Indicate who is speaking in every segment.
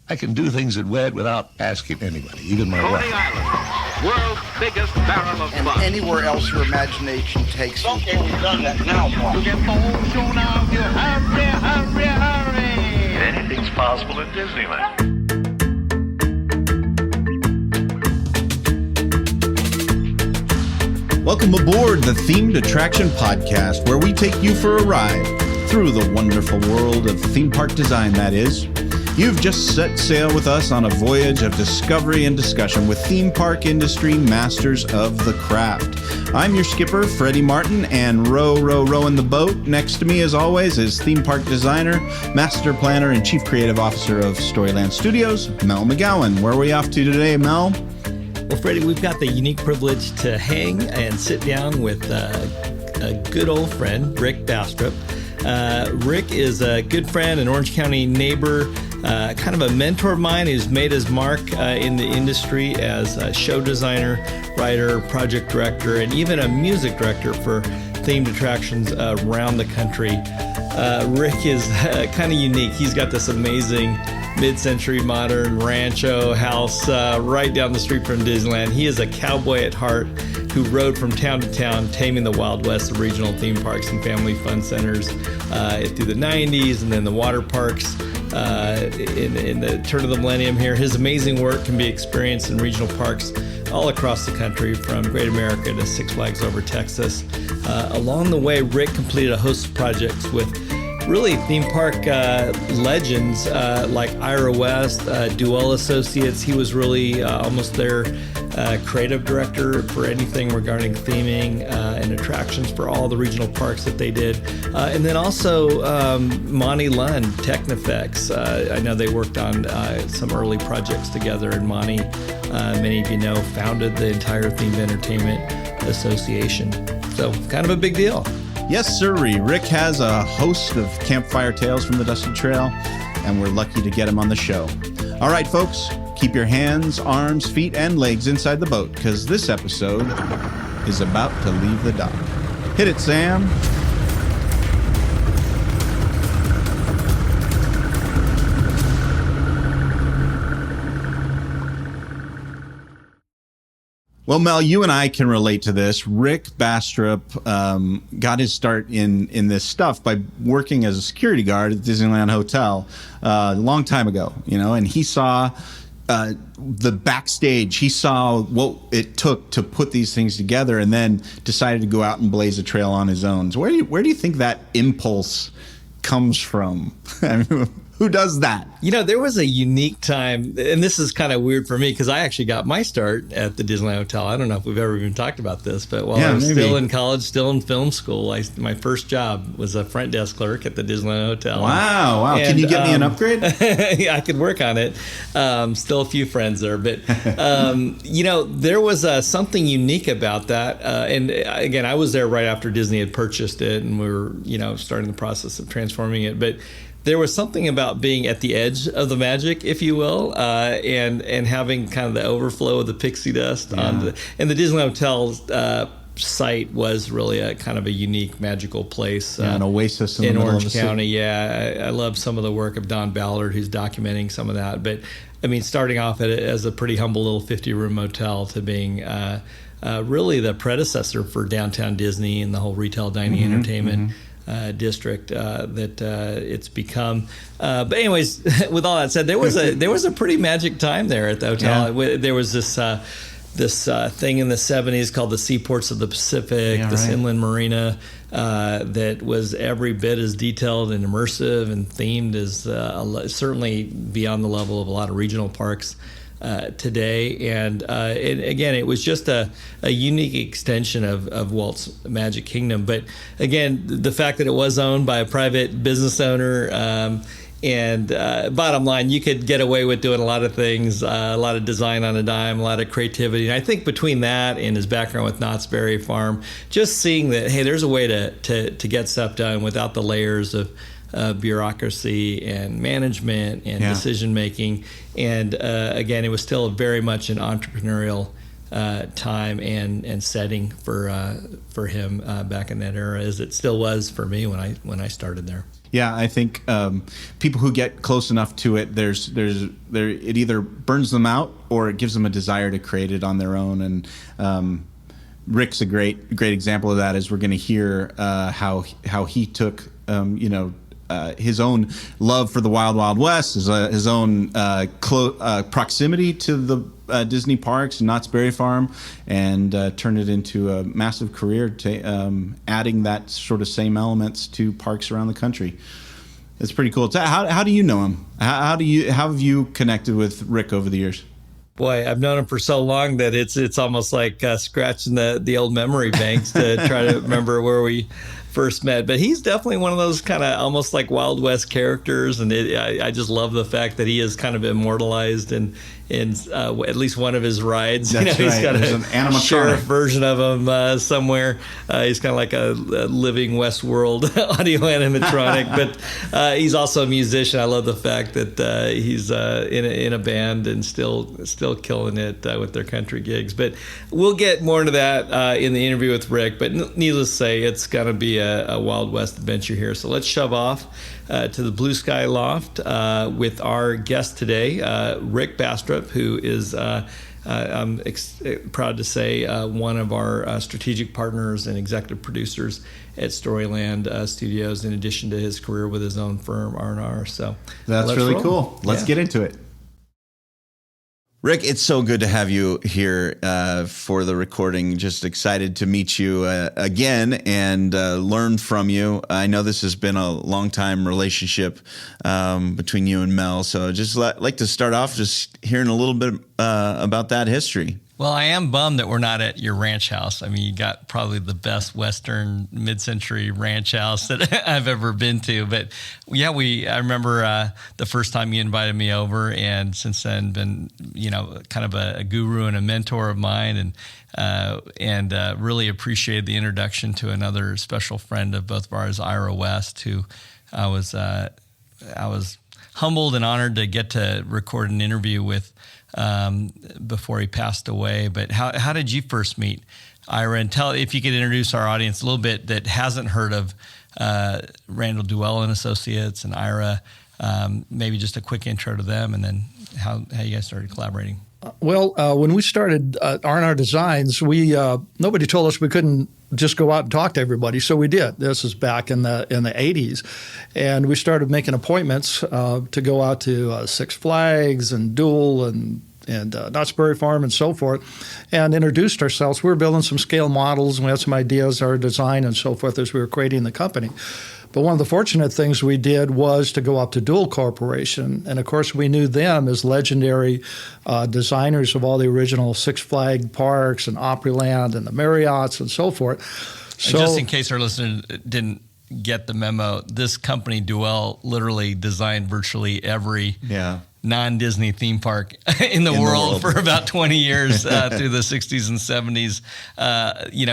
Speaker 1: I can do things at WED without asking anybody, even my wife.
Speaker 2: Coney Island, world's biggest barrel of
Speaker 3: And
Speaker 2: fun.
Speaker 3: anywhere else your imagination takes you.
Speaker 4: Okay, we've done that now, Paul.
Speaker 2: To get the whole show now, you hurry, hurry, hurry.
Speaker 5: Anything's possible at Disneyland.
Speaker 6: Welcome aboard the Themed Attraction Podcast, where we take you for a ride through the wonderful world of theme park design, that is. You've just set sail with us on a voyage of discovery and discussion with theme park industry masters of the craft. I'm your skipper, Freddie Martin, and rowing the boat. Next to me, as always, is theme park designer, master planner, and chief creative officer of Storyland Studios, Mel McGowan. Where are we off to today, Mel?
Speaker 7: Well, Freddie, we've got the unique privilege to hang and sit down with a good old friend, Rick Bastrup. Rick is a good friend, an Orange County neighbor, kind of a mentor of mine who's made his mark in the industry as a show designer, writer, project director, and even a music director for themed attractions around the country. Rick is kind of unique. He's got this amazing mid-century modern rancho house right down the street from Disneyland. He is a cowboy at heart who rode from town to town, taming the Wild West of regional theme parks and family fun centers through the 90s, and then the water parks in the turn of the millennium here. His amazing work can be experienced in regional parks all across the country, from Great America to Six Flags Over Texas. Along the way, Rick completed a host of projects with really theme park legends like Ira West, Duell Associates. He was really almost their creative director for anything regarding theming and attractions for all the regional parks that they did. And then also Monty Lund, Technifex. I know they worked on some early projects together, and Monty, many of you know, founded the entire Themed Entertainment Association. So kind of a big deal.
Speaker 6: Yes, sirree. Rick has a host of campfire tales from the Dusty Trail, and we're lucky to get him on the show. All right, folks, keep your hands, arms, feet, and legs inside the boat, because this episode is about to leave the dock. Hit it, Sam. Well, Mel, you and I can relate to this. Rick Bastrup got his start in this stuff by working as a security guard at Disneyland Hotel a long time ago, and he saw the backstage. He saw what it took to put these things together, and then decided to go out and blaze a trail on his own. So where do you think that impulse comes from? I mean, who does that?
Speaker 7: There was a unique time, and this is kind of weird for me because I actually got my start at the Disneyland Hotel. I don't know if we've ever even talked about this, but while I was still in college, still in film school, my first job was a front desk clerk at the Disneyland Hotel.
Speaker 6: Wow. And, can you get me an upgrade?
Speaker 7: Yeah, I could work on it. Still a few friends there, but there was something unique about that. And again, I was there right after Disney had purchased it, and we were, starting the process of transforming it. But there was something about being at the edge of the magic, if you will, and having kind of the overflow of the pixie dust and the Disneyland Hotel site was really a kind of a unique, magical place.
Speaker 6: An oasis in
Speaker 7: Orange County. Yeah, I love some of the work of Don Ballard, who's documenting some of that. But I mean, starting off as a pretty humble little 50-room motel to being really the predecessor for downtown Disney and the whole retail dining entertainment district that it's become. But anyways, with all that said, there was a pretty magic time there at the hotel. Yeah. There was this thing in the 70s called the Seaports of the Pacific, this inland marina that was every bit as detailed and immersive and themed as certainly beyond the level of a lot of regional parks today. And again, it was just a unique extension of Walt's Magic Kingdom. But again, the fact that it was owned by a private business owner, and bottom line, you could get away with doing a lot of things, a lot of design on a dime, a lot of creativity. And I think between that and his background with Knott's Berry Farm, just seeing that, hey, there's a way to get stuff done without the layers of bureaucracy and management and decision making. And again, it was still very much an entrepreneurial time and setting for him back in that era, as it still was for me when I started there.
Speaker 6: Yeah, I think people who get close enough to it, it either burns them out or it gives them a desire to create it on their own. And Rick's a great example of that. As we're going to hear how he took his own love for the Wild Wild West, his own proximity to the Disney parks and Knott's Berry Farm, and turned it into a massive career, adding that sort of same elements to parks around the country. It's pretty cool. How do you know him? How have you connected with Rick over the years?
Speaker 7: Boy, I've known him for so long that it's almost like scratching the old memory banks to try to remember where we first met. But he's definitely one of those kind of almost like Wild West characters, and I just love the fact that he is kind of immortalized in at least one of his rides.
Speaker 6: That's
Speaker 7: He's
Speaker 6: right.
Speaker 7: got
Speaker 6: There's an animatronic
Speaker 7: sheriff version of him somewhere. He's kind of like a living Westworld audio animatronic, but he's also a musician. I love the fact that he's in a band and still killing it with their country gigs. But we'll get more into that in the interview with Rick. But needless to say, it's going to be a Wild West adventure here. So let's shove off to the Blue Sky Loft with our guest today, Rick Bastrup, who is, I'm proud to say, one of our strategic partners and executive producers at Storyland Studios, in addition to his career with his own firm, R&R. So
Speaker 6: that's really cool. Let's get into it. Rick, it's so good to have you here for the recording. Just excited to meet you again and learn from you. I know this has been a long-time relationship between you and Mel, so just like to start off just hearing a little bit about that history.
Speaker 4: Well, I am bummed that we're not at your ranch house. I mean, you got probably the best Western mid-century ranch house that I've ever been to. But yeah, I remember the first time you invited me over, and since then been, kind of a guru and a mentor of mine, and really appreciated the introduction to another special friend of both of ours, Ira West, who I was humbled and honored to get to record an interview with before he passed away. But how did you first meet Ira? And if you could introduce our audience a little bit that hasn't heard of Randall Duell and Associates and Ira, maybe just a quick intro to them, and then how you guys started collaborating.
Speaker 8: Well, when we started R&R Designs, nobody told us we couldn't just go out and talk to everybody, so we did. This is back in the 80s, and we started making appointments to go out to Six Flags and Duel and Knott's Berry Farm and so forth, and introduced ourselves. We were building some scale models, and we had some ideas, our design and so forth, as we were creating the company. But one of the fortunate things we did was to go up to Duel Corporation. And, of course, we knew them as legendary designers of all the original Six Flag parks and Opryland and the Marriotts and so forth.
Speaker 4: So, and just in case our listeners didn't get the memo, this company, Duell, literally designed virtually every non-Disney theme park in the world for about 20 years through the 60s and 70s,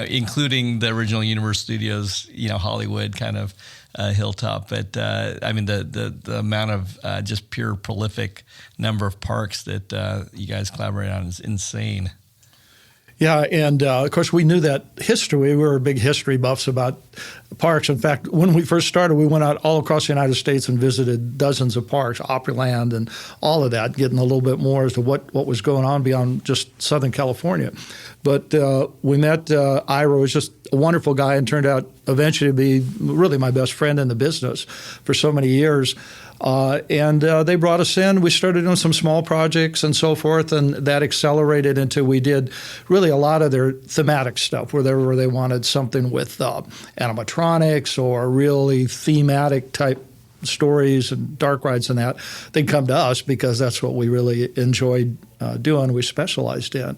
Speaker 4: including the original Universal Studios, Hollywood kind of Hilltop. But I mean, the amount of just pure prolific number of parks that you guys collaborate on is insane.
Speaker 8: Yeah, and of course we knew that history. We were big history buffs about parks. In fact, when we first started, we went out all across the United States and visited dozens of parks, Opryland and all of that, getting a little bit more as to what was going on beyond just Southern California. But we met Ira, who was just a wonderful guy and turned out eventually to be really my best friend in the business for so many years. And they brought us in. We started doing some small projects and so forth, and that accelerated into we did really a lot of their thematic stuff, wherever they wanted something with animatronics or really thematic type stories and dark rides and that. They'd come to us because that's what we really enjoyed doing, we specialized in.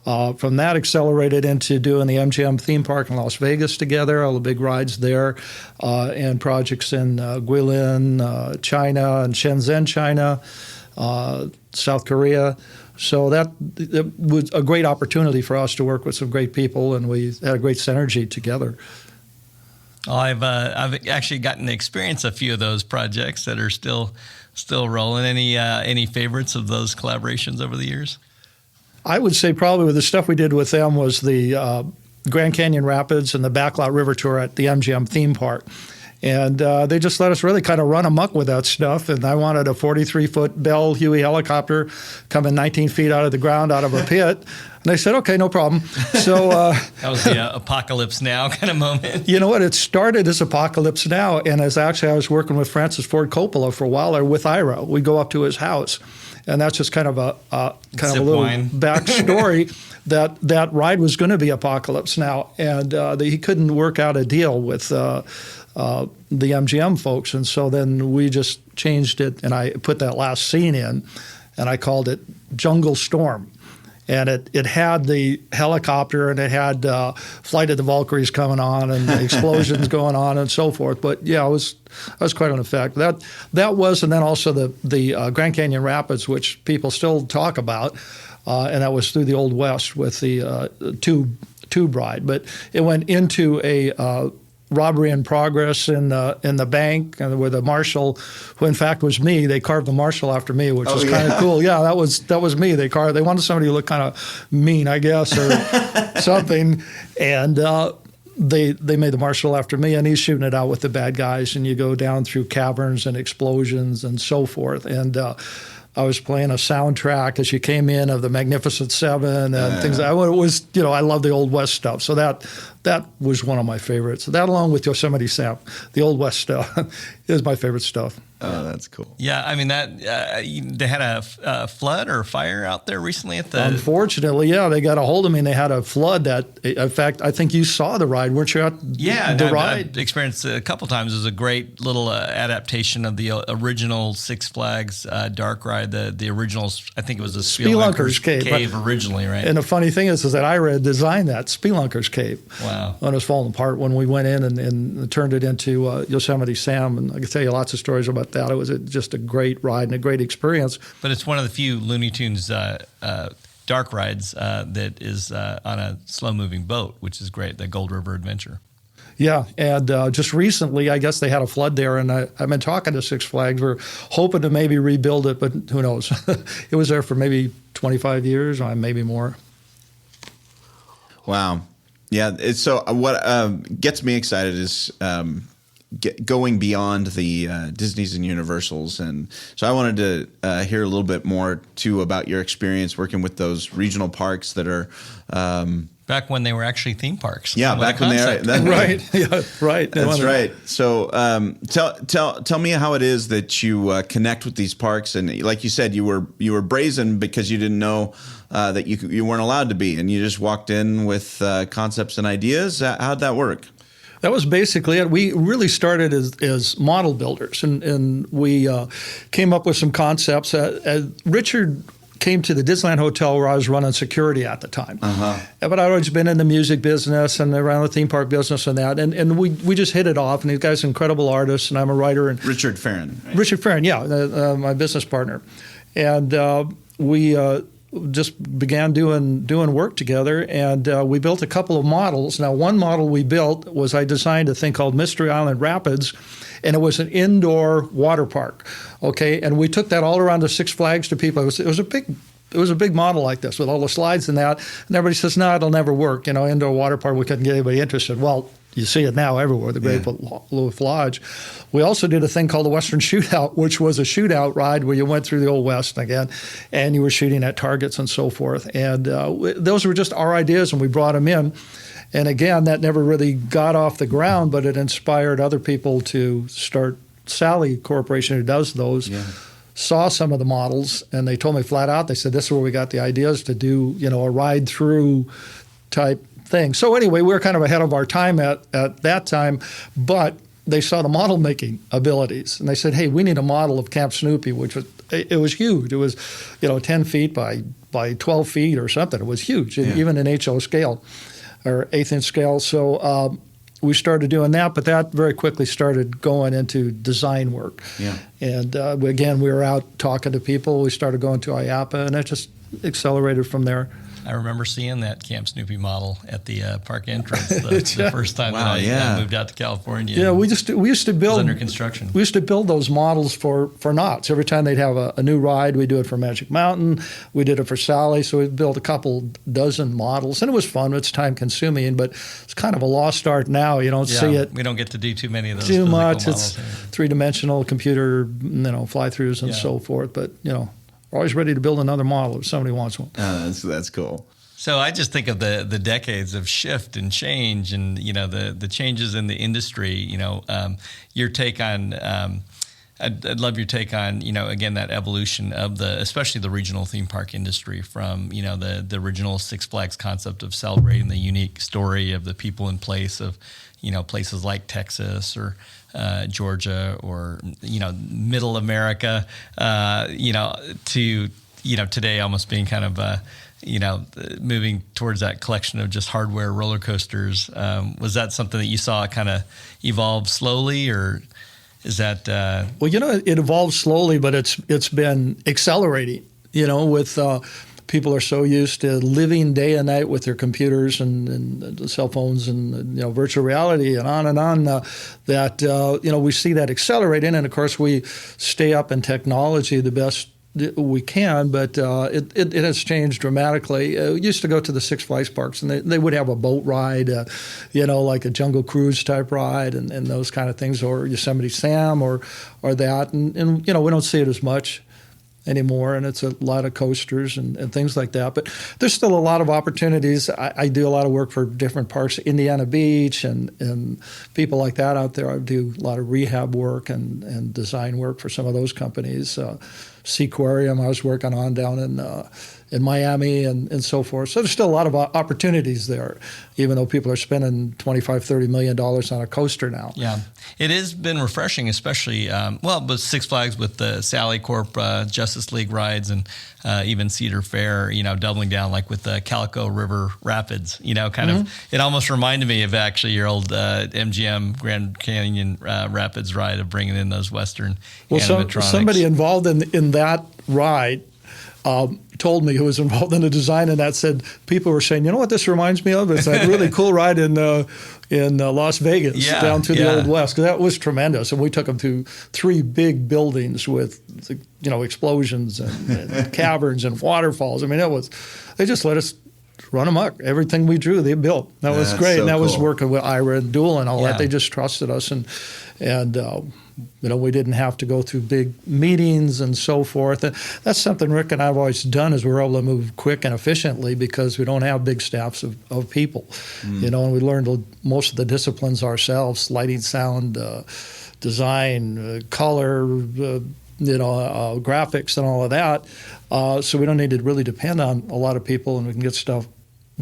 Speaker 8: From that accelerated into doing the MGM theme park in Las Vegas together, all the big rides there, and projects in Guilin, China, and Shenzhen, China, South Korea. So that was a great opportunity for us to work with some great people, and we had a great synergy together.
Speaker 4: Well, I've actually gotten to experience a few of those projects that are still rolling. Any favorites of those collaborations over the years?
Speaker 8: I would say probably with the stuff we did with them was the Grand Canyon Rapids and the Backlot River Tour at the MGM theme park. And they just let us really kind of run amok with that stuff. And I wanted a 43-foot Bell Huey helicopter coming 19 feet out of the ground out of a pit. And they said, okay, no problem. So
Speaker 4: that was the Apocalypse Now kind of moment.
Speaker 8: You know what? It started as Apocalypse Now. And as actually I was working with Francis Ford Coppola for a while, or with Ira. We go up to his house. And that's just kind of a little backstory that ride was going to be Apocalypse Now. And he couldn't work out a deal with the MGM folks, and so then we just changed it, and I put that last scene in, and I called it Jungle Storm. And it had the helicopter, and it had Flight of the Valkyries coming on, and explosions going on, and so forth. But yeah, it was quite an effect. That was, and then also the Grand Canyon Rapids, which people still talk about, and that was through the Old West with the tube ride. But it went into a robbery in progress in the bank, where the marshal, who in fact was me, they carved the marshal after me, which was kind of cool. Yeah, that was me. They wanted somebody who looked kind of mean, I guess, or something, and they made the marshal after me, and he's shooting it out with the bad guys, and you go down through caverns and explosions and so forth, and I was playing a soundtrack as you came in of the Magnificent Seven and things. It was, I love the Old West stuff. So that was one of my favorites. That, along with Yosemite Sam, the Old West stuff, is my favorite stuff.
Speaker 6: Oh, that's cool.
Speaker 4: Yeah, I mean they had a flood or a fire out there recently at the.
Speaker 8: Unfortunately, yeah, they got a hold of me and they had a flood. That, in fact, I think you saw the ride, weren't you? The ride.
Speaker 4: I've experienced it a couple times. It was a great little adaptation of the original Six Flags dark ride. The original, I think it was the
Speaker 8: Spelunker's Cave
Speaker 4: originally, right?
Speaker 8: And the funny thing is that Ira designed that Spelunker's Cave.
Speaker 4: Wow.
Speaker 8: When it was falling apart, when we went in and turned it into Yosemite Sam, and I can tell you lots of stories about that. It was just a great ride and a great experience.
Speaker 4: But it's one of the few Looney Tunes dark rides that is on a slow-moving boat, which is great, the Gold River Adventure.
Speaker 8: Yeah, and just recently, I guess they had a flood there, and I've been talking to Six Flags. We're hoping to maybe rebuild it, but who knows? It was there for maybe 25 years, or maybe more.
Speaker 6: Wow. Yeah, so what gets me excited is going beyond the Disneys and Universals. And so I wanted to hear a little bit more, too, about your experience working with those regional parks that are
Speaker 4: back when they were actually theme parks.
Speaker 6: Yeah, back when they are.
Speaker 8: Right. Yeah, right.
Speaker 6: That's right. So tell me how it is that you connect with these parks. And like you said, you were brazen because you didn't know that you weren't allowed to be, and you just walked in with concepts and ideas. How'd that work?
Speaker 8: That was basically it. We really started as model builders, and we came up with some concepts. Richard came to the Disneyland Hotel where I was running security at the time. But I'd always been in the music business and around the theme park business and that. And we just hit it off. And the guy's an incredible artist, and I'm a writer. And
Speaker 6: Richard Farron. Right?
Speaker 8: Richard Farron, yeah, my business partner. And we just began doing work together, and we built a couple of models. Now, one model we built was I designed a thing called Mystery Island Rapids, and it was an indoor water park. Okay, and we took that all around the Six Flags to people. It was a big model like this with all the slides and that. And everybody says, "No, it'll never work." Indoor water park. We couldn't get anybody interested. Well, you see it now everywhere, the Great Wolf Lodge. We also did a thing called the Western Shootout, which was a shootout ride where you went through the Old West again, and you were shooting at targets and so forth. And those were just our ideas, and we brought them in. And again, that never really got off the ground, but it inspired other people to start. Sally Corporation, who does those, saw some of the models, and they told me flat out, they said, this is where we got the ideas to do, a ride-through type thing. So anyway, we were kind of ahead of our time at that time, but they saw the model making abilities, and they said, hey, we need a model of Camp Snoopy, which was huge. It was 10 feet by 12 feet or something. It was huge, even in HO scale or eighth-inch scale. So we started doing that, but that very quickly started going into design work. Yeah. And again, we were out talking to people. We started going to IAPA, and it just accelerated from there.
Speaker 4: I remember seeing that Camp Snoopy model at the park entrance the first time that I moved out to California.
Speaker 8: Yeah, we used to build.
Speaker 4: It was under construction.
Speaker 8: We used to build those models for Knott. So every time they'd have a new ride, we do it for Magic Mountain. We did it for Sally. So we built a couple dozen models, and it was fun. It's time consuming, but it's kind of a lost art now. You don't see it.
Speaker 4: We don't get to do too many of those.
Speaker 8: Too much.
Speaker 4: Models.
Speaker 8: It's 3-dimensional computer, fly-throughs and so forth. But we're always ready to build another model if somebody wants one.
Speaker 6: That's cool.
Speaker 4: So I just think of the decades of shift and change, and the changes in the industry. Your take on. I'd love your take on again that evolution of especially the regional theme park industry from the original Six Flags concept of celebrating the unique story of the people in place of places like Texas or Georgia or Middle America to today almost being kind of moving towards that collection of just hardware roller coasters. Was that something that you saw kind of evolve slowly, or is that?
Speaker 8: Well, it evolved slowly, but it's been accelerating. With people are so used to living day and night with their computers and cell phones and virtual reality and on that we see that accelerating. And of course, we stay up in technology the best we can, but it has changed dramatically. We used to go to the Six Flags parks, and they would have a boat ride, like a Jungle Cruise type ride, and those kind of things, or Yosemite Sam, or that, and we don't see it as much anymore, and it's a lot of coasters and things like that. But there's still a lot of opportunities. I do a lot of work for different parks, Indiana Beach and people like that out there. I do a lot of rehab work and design work for some of those companies. Seaquarium I was working on down in Miami and so forth. So there's still a lot of opportunities there, even though people are spending $25-30 million on a coaster now.
Speaker 4: Yeah, it has been refreshing, especially but Six Flags with the Sally Corp Justice League rides and even Cedar Fair, doubling down like with the Calico River Rapids. Kind of it almost reminded me of actually your old MGM Grand Canyon Rapids ride of bringing in those Western animatronics.
Speaker 8: Somebody involved in that ride told me, who was involved in the design, and that said people were saying, what this reminds me of? It's that really cool ride in Las Vegas down to the Old West, because that was tremendous. And we took them to 3 big buildings with explosions and caverns and waterfalls. I mean, they just let us run amok. Everything we drew, they built. That was great. And that was working with Ira and Duel and all that. They just trusted us, and we didn't have to go through big meetings and so forth. And that's something Rick and I have always done, is we're able to move quick and efficiently because we don't have big staffs of people. And we learned most of the disciplines ourselves: lighting, sound, design, color, graphics, and all of that. So we don't need to really depend on a lot of people, and we can get stuff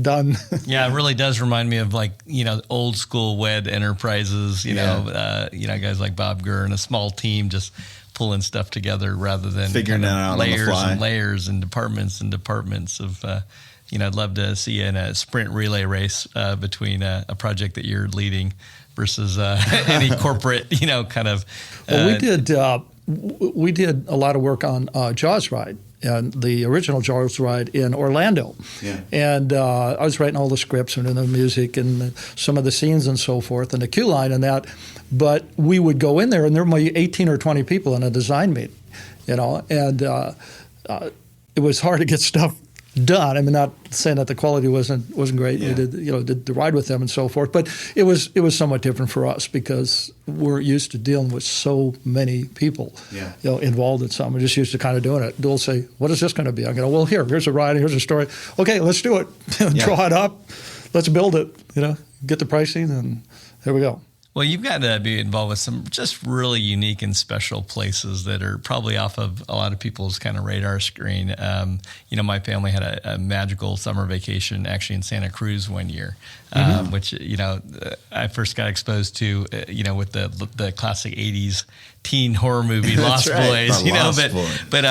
Speaker 8: done.
Speaker 4: Yeah, it really does remind me of old school WED enterprises, guys like Bob Gurr and a small team just pulling stuff together rather than
Speaker 6: figuring it out
Speaker 4: layers
Speaker 6: on the fly.
Speaker 4: And layers and departments of I'd love to see you in a sprint relay race between a project that you're leading versus any corporate, kind of.
Speaker 8: Well, we did a lot of work on Jaws ride, and the original Jaws ride in Orlando. Yeah. And I was writing all the scripts and the music and some of the scenes and so forth, and the queue line and that. But we would go in there, and there might be 18 or 20 people in a design meeting, and it was hard to get stuff done. I mean, not saying that the quality wasn't great. We did the ride with them and so forth, but it was somewhat different for us because we're used to dealing with so many people, involved in something. We're just used to kind of doing it. They'll say, "What is this going to be?" I go, "Well, here's a ride, here's a story. Okay, let's do it. Draw it up. Let's build it. Get the pricing, and there we go."
Speaker 4: Well, you've got to be involved with some just really unique and special places that are probably off of a lot of people's kind of radar screen. My family had a magical summer vacation actually in Santa Cruz one year, which, I first got exposed to, with the classic 80s teen horror movie, Lost Boys, but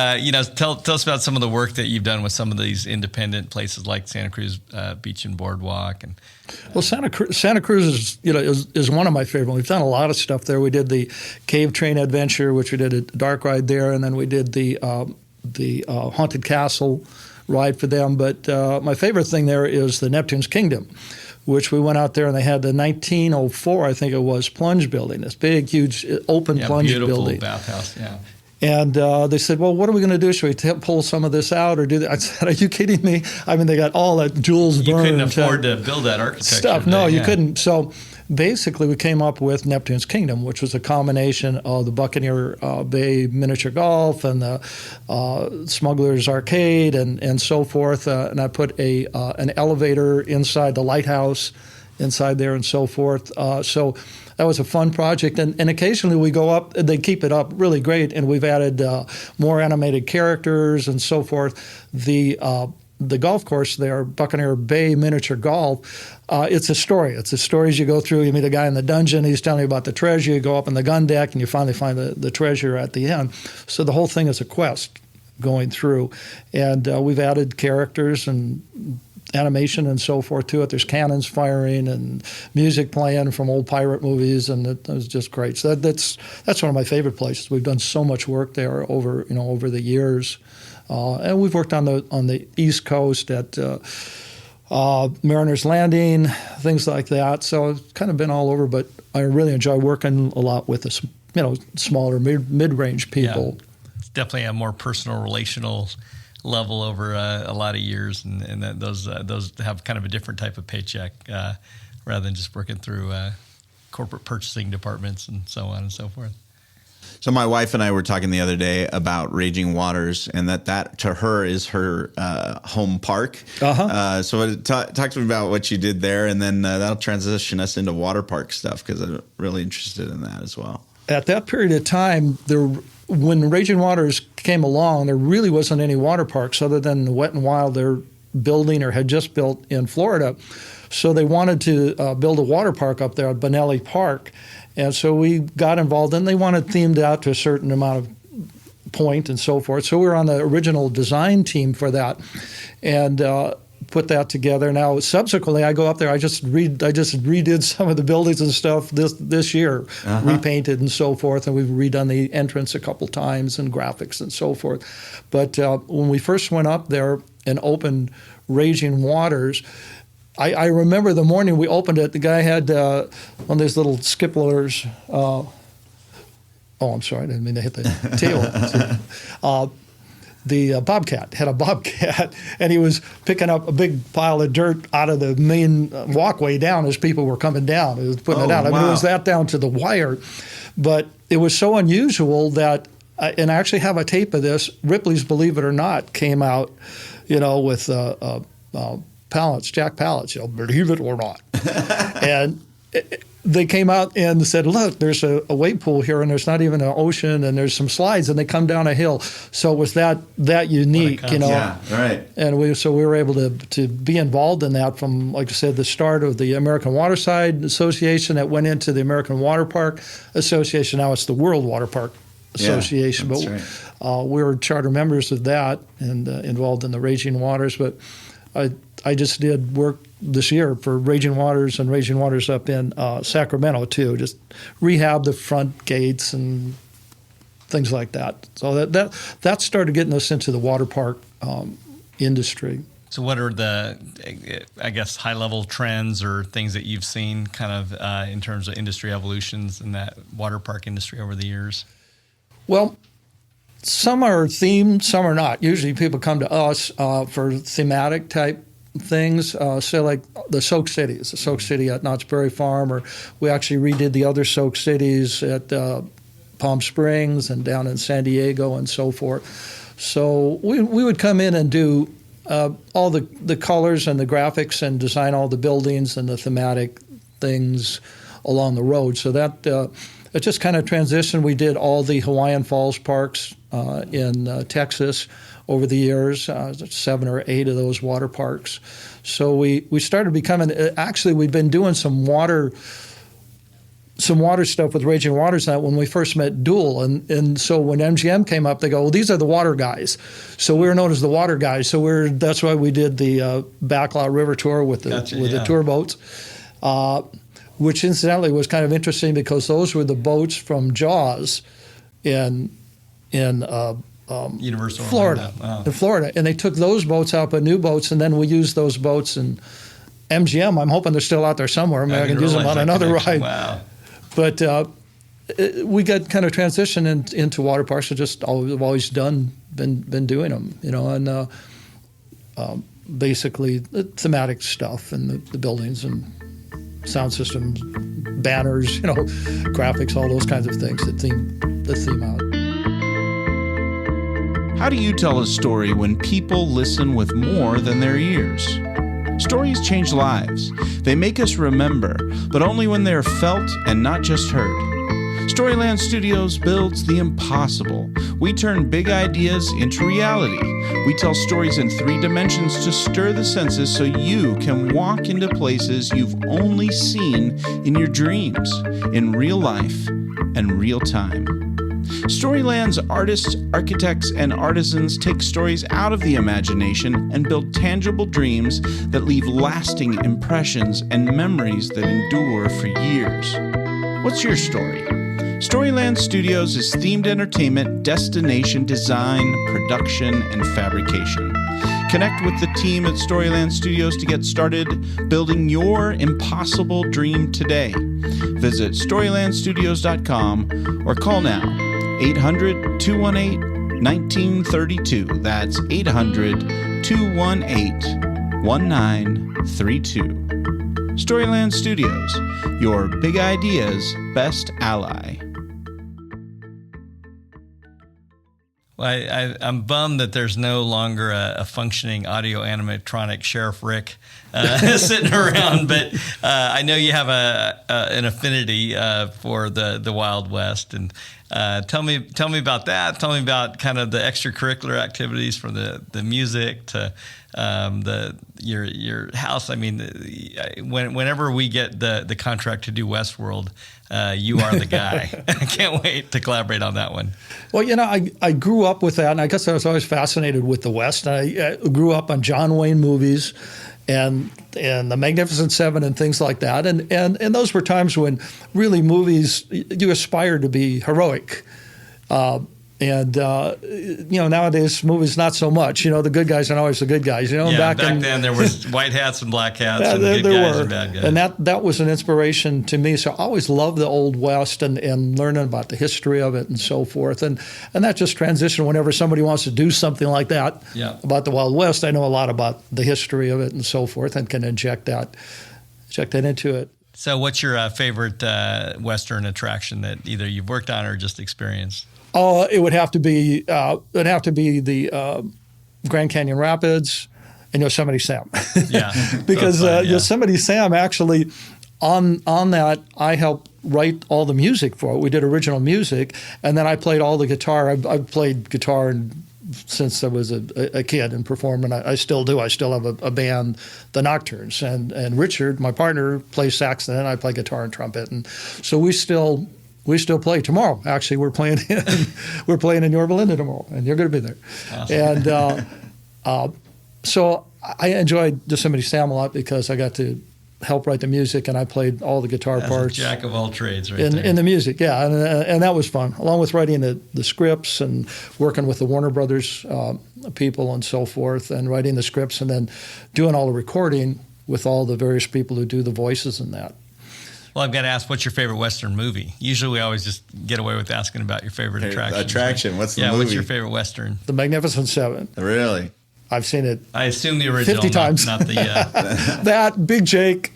Speaker 4: tell us about some of the work that you've done with some of these independent places like Santa Cruz Beach and Boardwalk. And
Speaker 8: well, Santa Cruz is one of my favorite. We've done a lot of stuff there. We did the Cave Train Adventure, which we did a dark ride there, and then we did the Haunted Castle ride for them. But my favorite thing there is the Neptune's Kingdom, which we went out there and they had the 1904, I think it was, plunge building, this big, huge, open plunge
Speaker 4: beautiful
Speaker 8: building.
Speaker 4: bathhouse, yeah.
Speaker 8: And they said, well, what are we going to do? Should we pull some of this out or do that? I said, are you kidding me? I mean, they got all that Jules Verne.
Speaker 4: You couldn't afford to build that architecture.
Speaker 8: Stuff. No, you couldn't. So basically, we came up with Neptune's Kingdom, which was a combination of the Buccaneer Bay Miniature Golf and the Smuggler's Arcade and so forth. And I put an elevator inside the lighthouse inside there and so forth. So that was a fun project. And occasionally we go up, they keep it up really great, and we've added more animated characters and so forth. The golf course there, Buccaneer Bay Miniature Golf, it's a story. It's the stories you go through. You meet a guy in the dungeon, he's telling you about the treasure. You go up on the gun deck, and you finally find the treasure at the end. So the whole thing is a quest going through. And we've added characters and animation and so forth to it. There's cannons firing and music playing from old pirate movies, and it was just great. So that's one of my favorite places. We've done so much work there over the years, and we've worked on the East Coast at Mariner's Landing, things like that. So it's kind of been all over, but I really enjoy working a lot with the smaller mid-range people.
Speaker 4: Yeah. It's definitely a more personal, relational level over a lot of years, and that those have kind of a different type of paycheck rather than just working through corporate purchasing departments and so on and so forth.
Speaker 6: So my wife and I were talking the other day about Raging Waters, and that to her is her home park. So talk to me about what you did there, and then that'll transition us into water park stuff, because I'm really interested in that as well.
Speaker 8: At that period of time, when Raging Waters came along, there really wasn't any water parks other than the Wet and Wild they're building or had just built in Florida. So they wanted to build a water park up there at Benelli Park. And so we got involved, and they wanted themed out to a certain amount of point and so forth. So we were on the original design team for that and put that together. Now, subsequently, I go up there. I just redid some of the buildings and stuff this year, repainted and so forth, and we've redone the entrance a couple times and graphics and so forth. But when we first went up there and opened Raging Waters, I remember the morning we opened it, the guy had one of these little skipplers. I'm sorry, I didn't mean to hit the table. The Bobcat, had a Bobcat, and he was picking up a big pile of dirt out of the main walkway down as people were coming down. He was putting it out. I mean, it was that down to the wire. But it was so unusual that, and I actually have a tape of this, Ripley's Believe It or Not came out, with pallets, jack pallets, believe it or not. And they came out and said, look, there's a wave pool here, and there's not even an ocean, and there's some slides, and they come down a hill. So it was that unique,
Speaker 6: Yeah, right.
Speaker 8: And we were able to be involved in that from, like I said, the start of the American Waterside Association that went into the American Water Park Association. Now it's the World Water Park Association.
Speaker 6: That's
Speaker 8: but we were charter members of that and involved in the Raging Waters. But I just did work this year for Raging Waters and Raging Waters up in Sacramento too. Just rehab the front gates and things like that. So that started getting us into the water park industry.
Speaker 4: So what are the, I guess, high-level trends or things that you've seen kind of in terms of industry evolutions in that water park industry over the years?
Speaker 8: Well, some are themed, some are not. Usually people come to us for thematic type things, say like the Soak Cities, the Soak City at Knott's Berry Farm, or we actually redid the other Soak Cities at Palm Springs and down in San Diego and so forth. So we would come in and do all the colors and the graphics and design all the buildings and the thematic things along the road. So that it just kind of transitioned. We did all the Hawaiian Falls parks in Texas over the years, 7 or 8 of those water parks. So we started becoming, actually we'd been doing some water stuff with Raging Waters when we first met Dual. And so when MGM came up, they go, well, these are the water guys. So we were known as the water guys. So that's why we did the Backlot River Tour with the tour boats, which incidentally was kind of interesting because those were the boats from Jaws in
Speaker 4: Universal
Speaker 8: Florida,
Speaker 4: Orlando. Wow.
Speaker 8: in Florida, and they took those boats out, but new boats, and then we used those boats in MGM. I'm hoping they're still out there somewhere. Maybe I can use them on another ride.
Speaker 4: Wow.
Speaker 8: But we got kind of transitioned into water parks. We've always been doing them, and basically the thematic stuff and the buildings and sound systems, banners, graphics, all those kinds of things that theme out.
Speaker 6: How do you tell a story when people listen with more than their ears? Stories change lives. They make us remember, but only when they are felt and not just heard. Storyland Studios builds the impossible. We turn big ideas into reality. We tell stories in 3 dimensions to stir the senses so you can walk into places you've only seen in your dreams, in real life and real time. Storyland's artists, architects, and artisans take stories out of the imagination and build tangible dreams that leave lasting impressions and memories that endure for years. What's your story? Storyland Studios is themed entertainment, destination design, production, and fabrication. Connect with the team at Storyland Studios to get started building your impossible dream today. Visit StorylandStudios.com or call now, 800-218-1932. That's 800-218-1932. Storyland Studios, your big idea's best ally.
Speaker 4: Well, I'm bummed that there's no longer a functioning audio animatronic Sheriff Rick sitting around, but I know you have an affinity for the Wild West, and tell me about that. Tell me about kind of the extracurricular activities, from the music to your house. I mean, whenever we get the contract to do Westworld, you are the guy. I can't wait to collaborate on that one.
Speaker 8: Well, I grew up with that, and I guess I was always fascinated with the West. I grew up on John Wayne movies and the Magnificent Seven and things like that. And those were times when really movies, you aspired to be heroic. Nowadays movies not so much. The good guys aren't always the good guys.
Speaker 4: Back then there was white hats and black hats, and good guys and bad guys.
Speaker 8: And that was an inspiration to me. So I always loved the Old West and learning about the history of it and so forth. And that just transitioned whenever somebody wants to do something like that about the Wild West. I know a lot about the history of it and so forth, and can inject that into it.
Speaker 4: So what's your favorite Western attraction that either you've worked on or just experienced?
Speaker 8: Oh, it would have to be the Grand Canyon Rapids and Yosemite Sam.
Speaker 4: Yeah,
Speaker 8: because Yosemite Sam actually on that I helped write all the music for it. We did original music, and then I played all the guitar. I've played guitar since I was a kid and performed, and I still do. I still have a band, the Nocturnes, and Richard, my partner, plays sax, and I play guitar and trumpet, and so we still play tomorrow. Actually, we're playing in Yorba Linda tomorrow, and you're going to be there. Awesome. And so I enjoyed Yosemite Sam a lot because I got to help write the music, and I played all the guitar parts.
Speaker 4: A jack of all trades, right
Speaker 8: in the music, yeah, and that was fun. Along with writing the scripts and working with the Warner Brothers people and so forth, and writing the scripts, and then doing all the recording with all the various people who do the voices and that.
Speaker 4: Well, I've got to ask, what's your favorite Western movie? Usually we always just get away with asking about your favorite attraction.
Speaker 6: What's the movie?
Speaker 4: What's your favorite Western?
Speaker 8: The Magnificent Seven.
Speaker 6: Really?
Speaker 8: I've seen it.
Speaker 4: I assume the original,
Speaker 8: 50 times.
Speaker 4: Not the.
Speaker 8: That, Big Jake,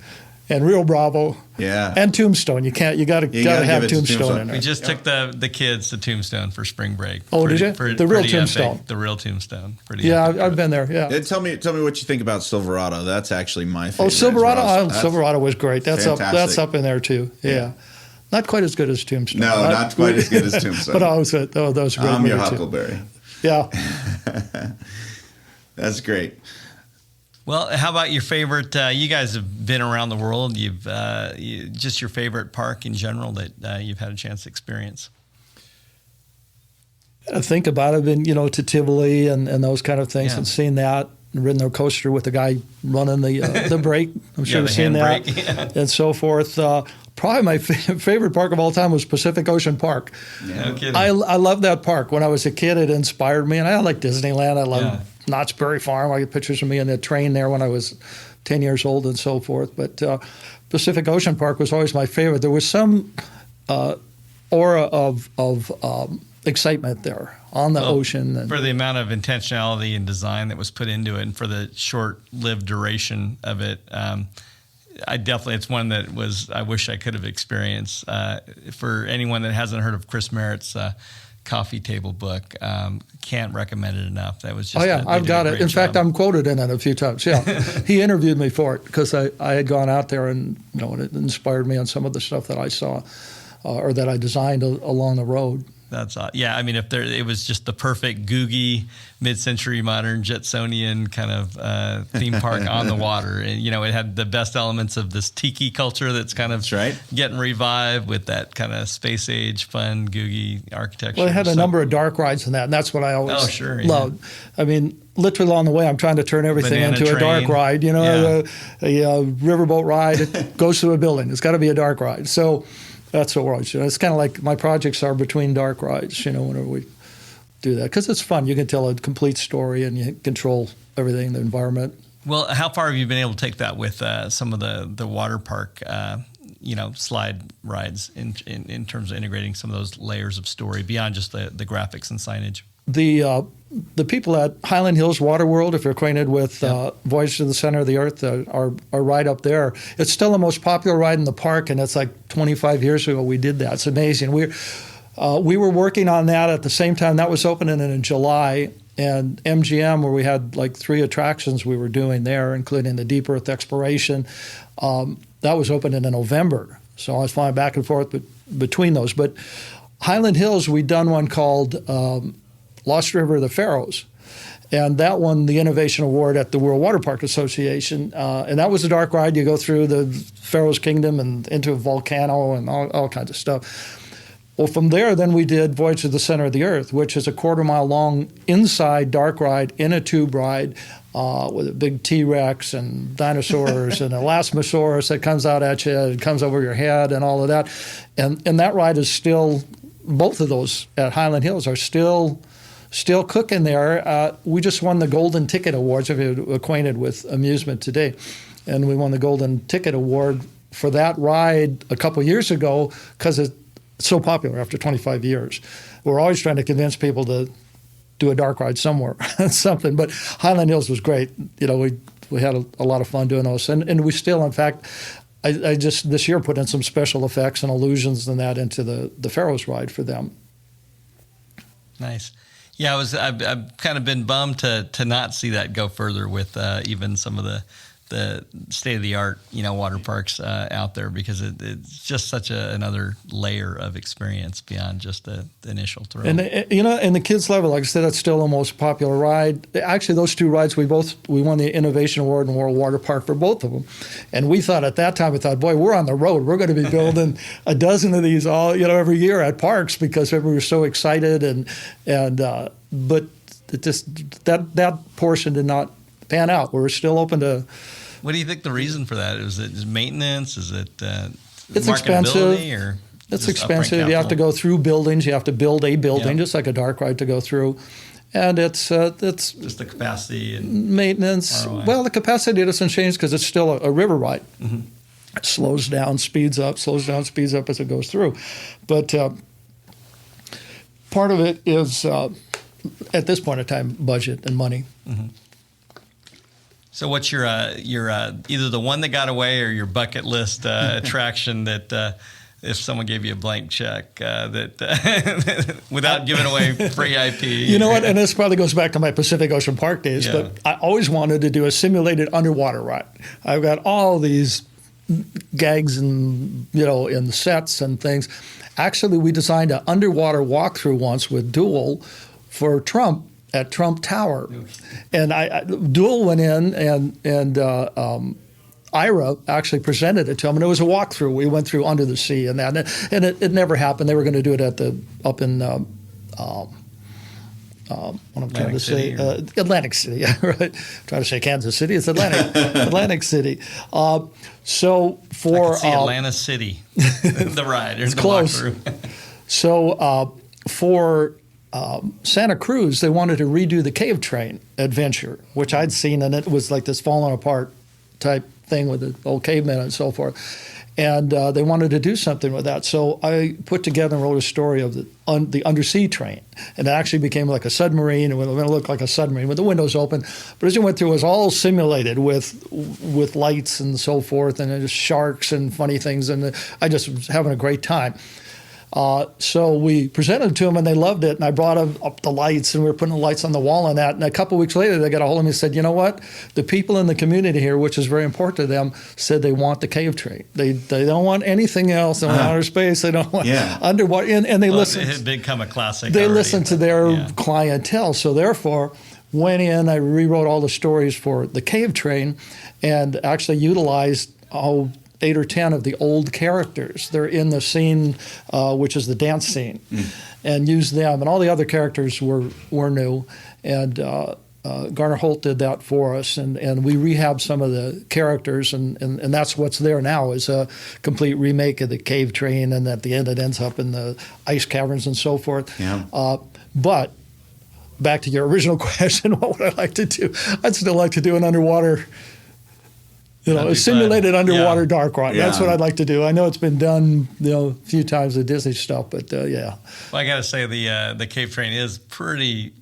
Speaker 8: and Rio Bravo.
Speaker 6: Yeah.
Speaker 8: And Tombstone. You gotta have Tombstone in there.
Speaker 4: We just took the kids to Tombstone for spring break.
Speaker 8: Oh, did you? The real Tombstone.
Speaker 4: The real Tombstone.
Speaker 8: I've been there. Yeah.
Speaker 6: Tell me what you think about Silverado. That's actually my favorite.
Speaker 8: Oh, Silverado. Silverado was great. That's
Speaker 6: fantastic.
Speaker 8: That's up in there too. Yeah. Not quite as good as Tombstone.
Speaker 6: No, not quite as good as Tombstone.
Speaker 8: But that was a great
Speaker 6: I'm
Speaker 8: movie
Speaker 6: your
Speaker 8: too.
Speaker 6: Huckleberry.
Speaker 8: Yeah.
Speaker 6: That's great.
Speaker 4: Well, how about your favorite? You guys have been around the world. You've just your favorite park in general that you've had a chance to experience.
Speaker 8: I think about it. I've been, to Tivoli and those kind of things,
Speaker 4: Yeah.
Speaker 8: and seen that, and ridden the coaster with the guy running the brake. I'm sure you've seen that,
Speaker 4: brake.
Speaker 8: and so forth. probably my favorite park of all time was Pacific Ocean Park.
Speaker 4: Yeah. No kidding.
Speaker 8: I loved that park. When I was a kid, it inspired me. And I like Disneyland. I love Knott's Berry Farm. I get pictures of me in the train there when I was 10 years old and so forth. But Pacific Ocean Park was always my favorite. There was some aura of excitement there on the ocean. And
Speaker 4: for the amount of intentionality and design that was put into it and for the short-lived duration of it, it's one that I wish I could have experienced. For anyone that hasn't heard of Chris Merritt's coffee table book, can't recommend it enough. That was just
Speaker 8: I've got it. In fact, I'm quoted in it a few times. Yeah, he interviewed me for it because I had gone out there and and it inspired me on some of the stuff that I saw or that I designed along the road.
Speaker 4: That's I mean, it was just the perfect googie mid-century modern Jetsonian kind of theme park on the water, and it had the best elements of this tiki culture that's kind of getting revived with that kind of space age fun googie architecture.
Speaker 8: Well, it had a number of dark rides in that, and that's what I always loved. I mean, literally along the way, I'm trying to turn everything into a dark ride. A riverboat ride, it goes through a building. It's got to be a dark ride. So. That's what we're always doing. It's kind of like my projects are between dark rides, whenever we do that. Because it's fun. You can tell a complete story and you control everything, the environment.
Speaker 4: Well, how far have you been able to take that with some of the water park, slide rides in terms of integrating some of those layers of story beyond just the graphics and signage?
Speaker 8: The people at Highland Hills Water World, if you're acquainted with Voyage to the Center of the Earth, our ride up there, it's still the most popular ride in the park, and it's like 25 years ago we did that. It's amazing. We were working on that at the same time. That was opening in July, and MGM, where we had like 3 attractions we were doing there, including the Deep Earth Exploration, that was opening in November. So I was flying back and forth between those. But Highland Hills, we'd done one called Lost River of the Pharaohs, and that won the Innovation Award at the World Water Park Association. And that was a dark ride. You go through the Pharaoh's Kingdom and into a volcano and all kinds of stuff. Well, from there, then we did Voyage to the Center of the Earth, which is a 1/4-mile long inside dark ride in a tube ride with a big T-Rex and dinosaurs and Elasmosaurus that comes out at you and comes over your head and all of that. And that ride is still, both of those at Highland Hills are still cooking there. We just won the Golden Ticket Awards, if you're acquainted with Amusement Today. And we won the Golden Ticket Award for that ride a couple years ago because it's so popular after 25 years. We're always trying to convince people to do a dark ride somewhere, something. But Highland Hills was great. We had a lot of fun doing those. And we still, in fact, I just this year put in some special effects and illusions and that into the Pharaoh's ride for them.
Speaker 4: Nice. Yeah, I've kind of been bummed to not see that go further with even some of the state of the art water parks out there, because it's just such another layer of experience beyond just the initial thrill.
Speaker 8: And and the kids love it. Like I said, that's still the most popular ride. Actually, those 2 rides we won the Innovation Award in World Water Park for both of them. And we thought at that time, boy, we're on the road. We're going to be building a dozen of these all every year at parks because we were so excited but it just that portion did not pan out. We're still open to.
Speaker 4: What do you think the reason for that is? Is it maintenance? Is it
Speaker 8: it's expensive?
Speaker 4: Or
Speaker 8: it's expensive. You have to go through buildings. You have to build a building, just like a dark ride to go through, and it's
Speaker 4: just the capacity and
Speaker 8: maintenance. ROI. Well, the capacity doesn't change because it's still a river ride. Mm-hmm. It slows down, speeds up, as it goes through, but part of it is at this point in time budget and money.
Speaker 4: Mm-hmm. So what's your either the one that got away or your bucket list attraction that if someone gave you a blank check that without giving away free IP?
Speaker 8: You know what? And this probably goes back to my Pacific Ocean Park days, but I always wanted to do a simulated underwater ride. I've got all these gags and in sets and things. Actually, we designed an underwater walkthrough once with Duel for Trump at Trump Tower, and Duel went in and Ira actually presented it to him, and it was a walkthrough. We went through under the sea and that, and it never happened. They were going to do it up in what I'm trying to say, Atlantic City, yeah, right. Trying to say Kansas City, it's Atlantic City. So for
Speaker 4: I can see Atlanta City, the ride.
Speaker 8: It's close. So for Santa Cruz, they wanted to redo the cave train adventure, which I'd seen, and it was like this falling apart type thing with the old cavemen and so forth. And they wanted to do something with that. So I put together and wrote a story of the undersea train. And it actually became like a submarine. It looked like a submarine with the windows open. But as you went through, it was all simulated with lights and so forth, and just sharks and funny things. And I just was having a great time. So we presented it to them, and they loved it. And I brought up the lights, and we were putting the lights on the wall and that. And a couple of weeks later, they got a hold of me and said, you know what? The people in the community here, which is very important to them, said they want the cave train. They don't want anything else. They want outer space. They don't want underwater. And they listen.
Speaker 4: It had become a classic.
Speaker 8: They listened to their clientele. So therefore, went in, I rewrote all the stories for the cave train and actually utilized 8 or 10 of the old characters. They're in the scene, which is the dance scene, and used them. And all the other characters were new. And Garner Holt did that for us. And we rehabbed some of the characters. And that's what's there now is a complete remake of the cave train. And at the end, it ends up in the ice caverns and so forth. Yeah. But back to your original question, what would I like to do? I'd still like to do an underwater a simulated underwater dark ride. Yeah. That's what I'd like to do. I know it's been done, a few times with Disney stuff, but yeah.
Speaker 4: Well, I got to say the cave train is pretty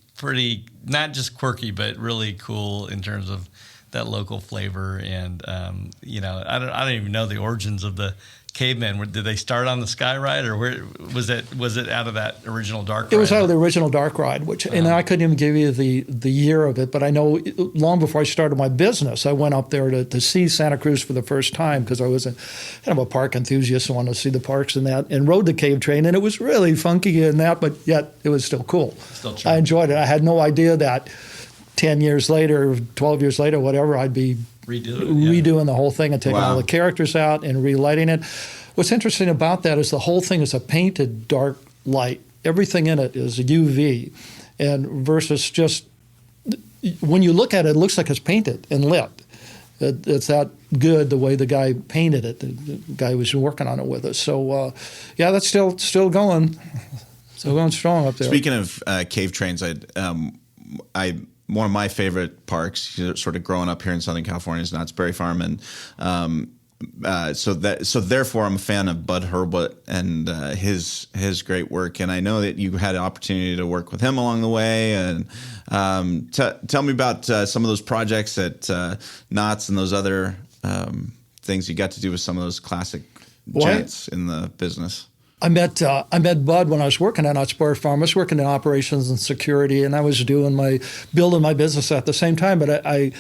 Speaker 4: not just quirky, but really cool in terms of that local flavor. And I don't even know the origins of the cavemen. Did they start on the Sky Ride, or where was it out of that original dark ride?
Speaker 8: It was out of the original dark ride, and I couldn't even give you the year of it, but I know long before I started my business, I went up there to see Santa Cruz for the first time because I was kind of a park enthusiast and wanted to see the parks and that, and rode the cave train, and it was really funky and that, but yet it was still cool. Still true. I enjoyed it. I had no idea that 10 years later, 12 years later, whatever, I'd be redoing the whole thing and taking all the characters out and relighting it. What's interesting about that is the whole thing is a painted dark light. Everything in it is UV, and versus just when you look at it, it looks like it's painted and lit. It's that good the way the guy painted it. The guy who was working on it with us. So that's still going, still going strong up there.
Speaker 6: Speaking of cave trains, I one of my favorite parks, sort of growing up here in Southern California, is Knott's Berry Farm, and so therefore I'm a fan of Bud Hurlbut and his great work. And I know that you had an opportunity to work with him along the way. And tell me about some of those projects at Knott's and those other things you got to do with some of those classic gents in the business.
Speaker 8: I met Bud when I was working at Knott's Berry Farm. I was working in operations and security, and I was building my business at the same time. But I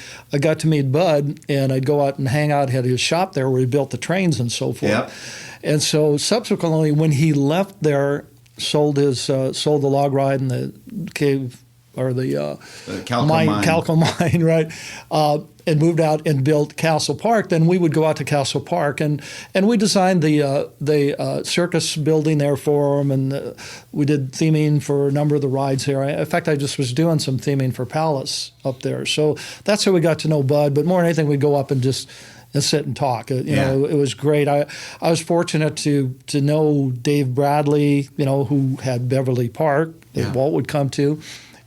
Speaker 8: got to meet Bud, and I'd go out and hang out at his shop there where he built the trains and so forth. Yep. And so subsequently, when he left there, sold the log ride and the cave or the Calco mine, right? And moved out and built Castle Park. Then we would go out to Castle Park, and we designed the circus building there for him, and we did theming for a number of the rides here. In fact, I just was doing some theming for Palace up there. So that's how we got to know Bud. But more than anything, we'd go up and just sit and talk. You know, it was great. I was fortunate to know Dave Bradley, who had Beverly Park that Walt would come to,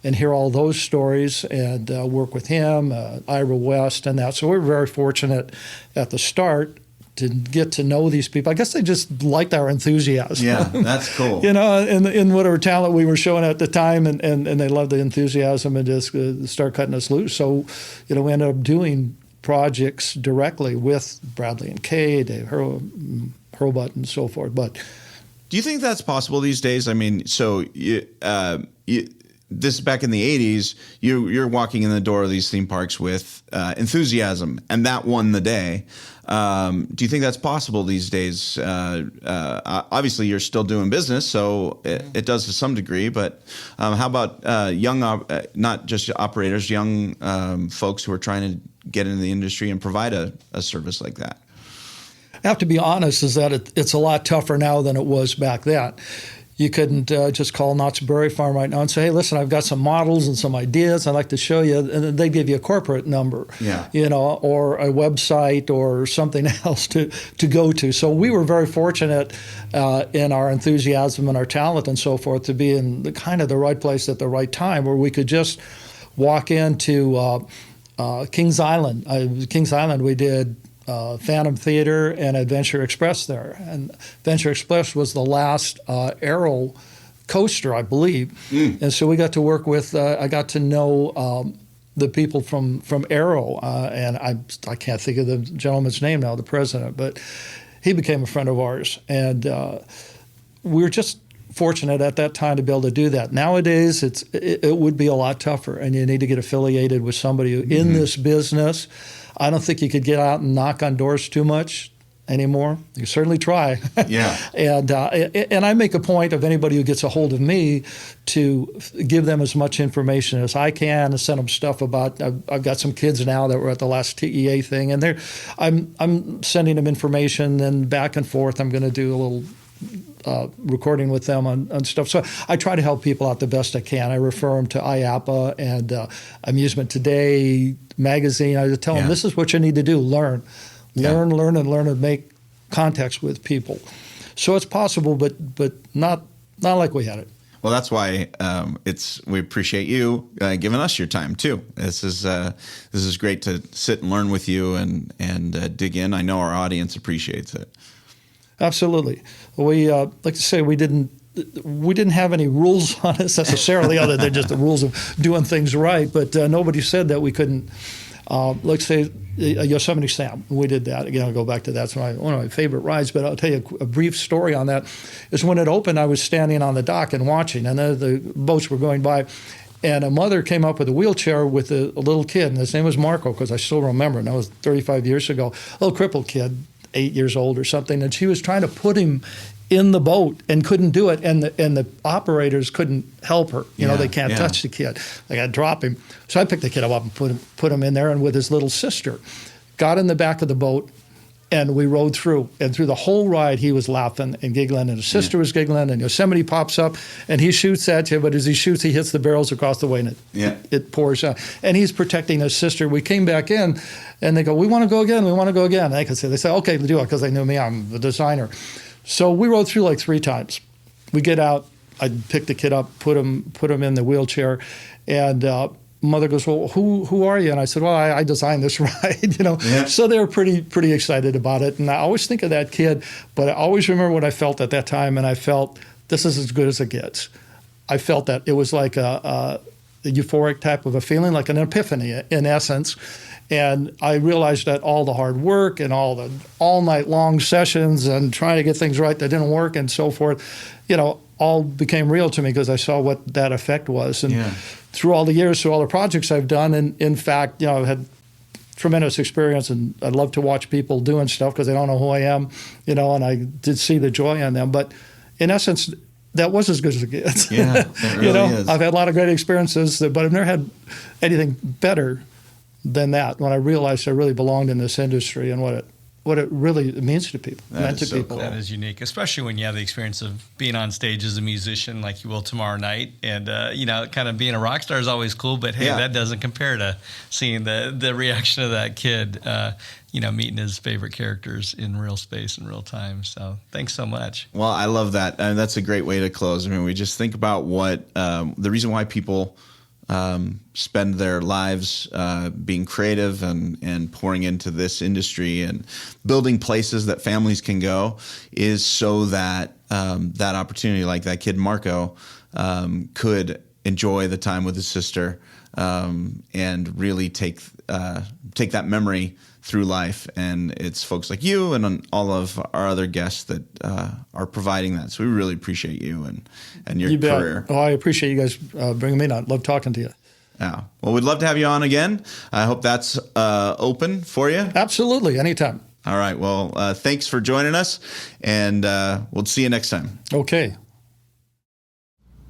Speaker 8: and hear all those stories and work with him, Ira West and that. So we were very fortunate at the start to get to know these people. I guess they just liked our enthusiasm.
Speaker 6: Yeah, that's cool.
Speaker 8: In whatever talent we were showing at the time, and they loved the enthusiasm and just start cutting us loose. So, we ended up doing projects directly with Bradley and Kay, Dave Hurlbut, and so forth. But
Speaker 6: do you think that's possible these days? I mean, so this back in the 80s, you're walking in the door of these theme parks with enthusiasm, and that won the day. Do you think that's possible these days? Obviously, you're still doing business, so it does to some degree. But how about young, not just operators, young folks who are trying to get into the industry and provide a service like that? I
Speaker 8: have to be honest, is that it's a lot tougher now than it was back then. You couldn't just call Knott's Berry Farm right now and say, hey, listen, I've got some models and some ideas I'd like to show you. And then they give you a corporate number, or a website or something else to go to. So we were very fortunate in our enthusiasm and our talent and so forth to be in the right place at the right time, where we could just walk into Kings Island. Kings Island, we did Phantom Theater and Adventure Express there. And Adventure Express was the last Aero coaster, I believe. And so we got to work with, I got to know the people from Aero, and I can't think of the gentleman's name now, the president, but he became a friend of ours. And we were just fortunate at that time to be able to do that. Nowadays, it would be a lot tougher, and you need to get affiliated with somebody in this business. I don't think you could get out and knock on doors too much anymore. You can certainly try.
Speaker 6: Yeah.
Speaker 8: And I make a point of anybody who gets a hold of me to give them as much information as I can and send them stuff about. I've got some kids now that were at the last TEA thing, and I'm sending them information, and back and forth. I'm going to do a little recording with them on stuff. So I try to help people out the best I can. I refer them to IAPA and Amusement Today magazine. I tell them, this is what you need to do. Learn, and make contacts with people. So it's possible, but not like we had it.
Speaker 6: Well, that's why we appreciate you giving us your time too. This is great to sit and learn with you and dig in. I know our audience appreciates it.
Speaker 8: Absolutely. We like to say we didn't have any rules on us necessarily, other than just the rules of doing things right. But nobody said that we couldn't. Let's say Yosemite Sam. We did that. Again, I'll go back to that. It's one of my favorite rides. But I'll tell you a brief story on that. Is when it opened, I was standing on the dock and watching, and the boats were going by. And a mother came up with a wheelchair with a little kid, and his name was Marco, because I still remember, and that was 35 years ago. A little crippled kid, 8 years old or something, and she was trying to put him in the boat and couldn't do it, and the operators couldn't help her. They can't touch the kid. They got to drop him. So I picked the kid up and put him in there, and with his little sister, got in the back of the boat, and we rode through. And through the whole ride, he was laughing and giggling, and his sister was giggling, and Yosemite pops up, and he shoots at you, but as he shoots, he hits the barrels across the way, and it pours out. And he's protecting his sister. We came back in, and they go, we want to go again, we want to go again. And they say, okay, do it, because they knew me, I'm the designer. So we rode through like 3 times. We get out, I pick the kid up, put him in the wheelchair, and mother goes, well, who are you? And I said, well, I designed this ride, So they were pretty excited about it. And I always think of that kid, but I always remember what I felt at that time, and I felt this is as good as it gets. I felt that it was like a euphoric type of a feeling, like an epiphany in essence. And I realized that all the hard work and all the all-night long sessions and trying to get things right that didn't work and so forth, all became real to me because I saw what that effect was. And through all the years, through all the projects I've done, and in fact, I've had tremendous experience, and I love to watch people doing stuff because they don't know who I am, and I did see the joy in them. But in essence, that was as good as it gets.
Speaker 6: Yeah, it really is.
Speaker 8: I've had a lot of great experiences, but I've never had anything better than that when I realized I really belonged in this industry and what it really means to people, meant to people.
Speaker 4: That is unique, especially when you have the experience of being on stage as a musician like you will tomorrow night. And, kind of being a rock star is always cool, but hey, that doesn't compare to seeing the reaction of that kid, meeting his favorite characters in real space and real time. So thanks so much.
Speaker 6: Well, I love that. And that's a great way to close. I mean, we just think about what the reason why people spend their lives being creative and pouring into this industry and building places that families can go is so that that opportunity, like that kid Marco, could enjoy the time with his sister and really take that memory through life. And it's folks like you and all of our other guests that are providing that. So we really appreciate you and your career.
Speaker 8: Oh, I appreciate you guys bringing me on. I love talking to you.
Speaker 6: Yeah. Well, we'd love to have you on again. I hope that's open for you.
Speaker 8: Absolutely. Anytime.
Speaker 6: All right. Well, thanks for joining us, and we'll see you next time.
Speaker 8: Okay.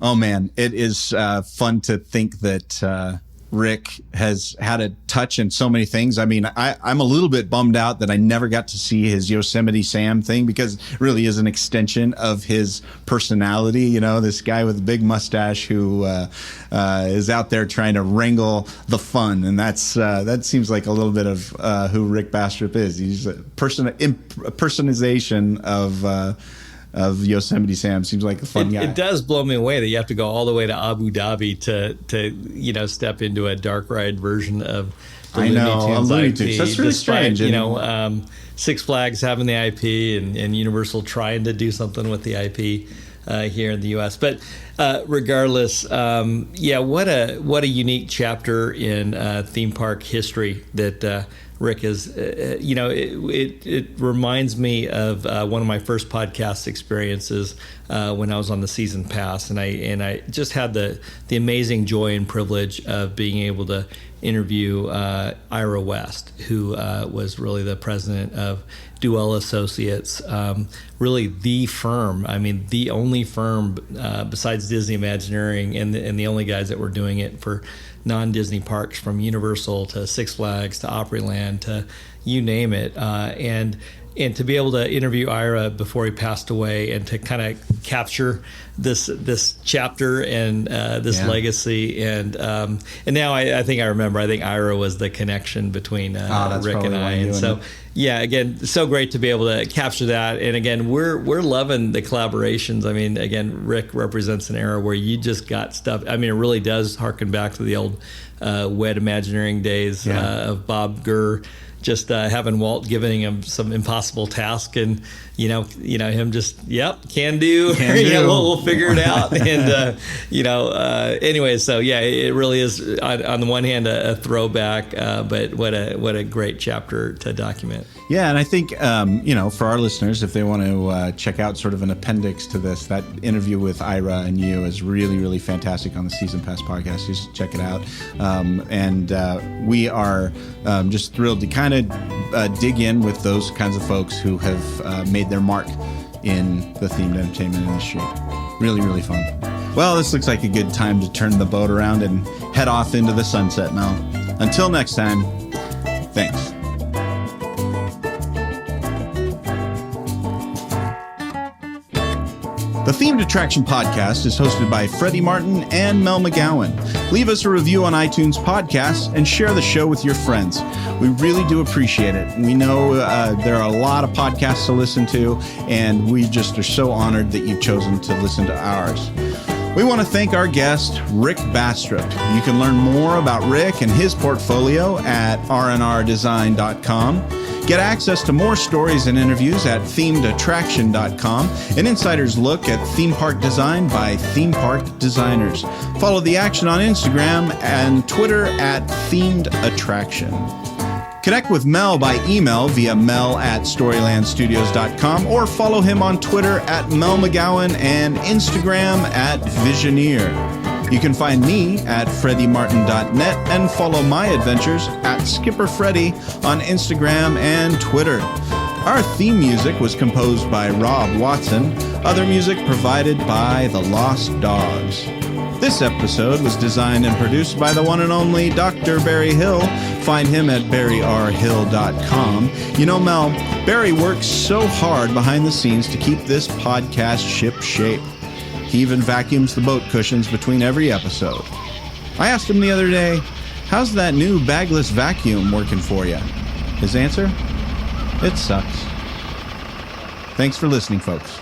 Speaker 6: Oh, man. It is fun to think that Rick has had a touch in so many things. I mean, I'm a little bit bummed out that I never got to see his Yosemite Sam thing, because it really is an extension of his personality. You know, this guy with a big mustache who is out there trying to wrangle the fun. And that seems like a little bit of who Rick Bastrup is. He's a personalization of Yosemite Sam. Seems like a fun guy.
Speaker 7: It does blow me away that you have to go all the way to Abu Dhabi to step into a dark ride version of the Looney Tunes.
Speaker 6: That's really strange.
Speaker 7: Six Flags having the IP and Universal trying to do something with the IP here in the U.S. But regardless, what a unique chapter in theme park history that Rick is. It reminds me of one of my first podcast experiences when I was on the season pass, and I just had the amazing joy and privilege of being able to interview Ira West, who was really the president of Duell Associates, really the firm. I mean, the only firm besides Disney Imagineering, and the only guys that were doing it for non-Disney parks, from Universal to Six Flags to Opryland to you name it, and to be able to interview Ira before he passed away and to kind of capture this chapter and this legacy, and now I think I remember. I think Ira was the connection between Rick and I, and so. Yeah, again, so great to be able to capture that. And again, we're loving the collaborations. I mean, again, Rick represents an era where you just got stuff. I mean, it really does harken back to the old Wed Imagineering days of Bob Gurr just having Walt giving him some impossible task, and him just can do. We'll figure it out. And anyway, so it really is on the one hand a throwback, but what a great chapter to document.
Speaker 6: Yeah, and I think for our listeners, if they want to check out sort of an appendix to this, that interview with Ira and you is really, really fantastic on the Season Pass podcast. Just check it out, and we are just thrilled to kind of dig in with those kinds of folks who have made their mark in the themed entertainment industry. Really, really fun. Well, this looks like a good time to turn the boat around and head off into the sunset, Mel. Until next time, thanks. The Themed Attraction Podcast is hosted by Freddie Martin and Mel McGowan. Leave us a review on iTunes Podcasts and share the show with your friends. We really do appreciate it. We know there are a lot of podcasts to listen to, and we just are so honored that you've chosen to listen to ours. We want to thank our guest, Rick Bastrup. You can learn more about Rick and his portfolio at rnrdesign.com. Get access to more stories and interviews at themedattraction.com, an insider's look at theme park design by theme park designers. Follow the action on Instagram and Twitter at Themed Attraction. Connect with Mel by email via mel@storylandstudios.com, or follow him on Twitter at Mel McGowan and Instagram at Visioneer. You can find me at freddymartin.net and follow my adventures at SkipperFreddy on Instagram and Twitter. Our theme music was composed by Rob Watson. Other music provided by The Lost Dogs. This episode was designed and produced by the one and only Dr. Barry Hill. Find him at barryrhill.com. You know, Mel, Barry works so hard behind the scenes to keep this podcast ship shape. He even vacuums the boat cushions between every episode. I asked him the other day, how's that new bagless vacuum working for you? His answer? It sucks. Thanks for listening, folks.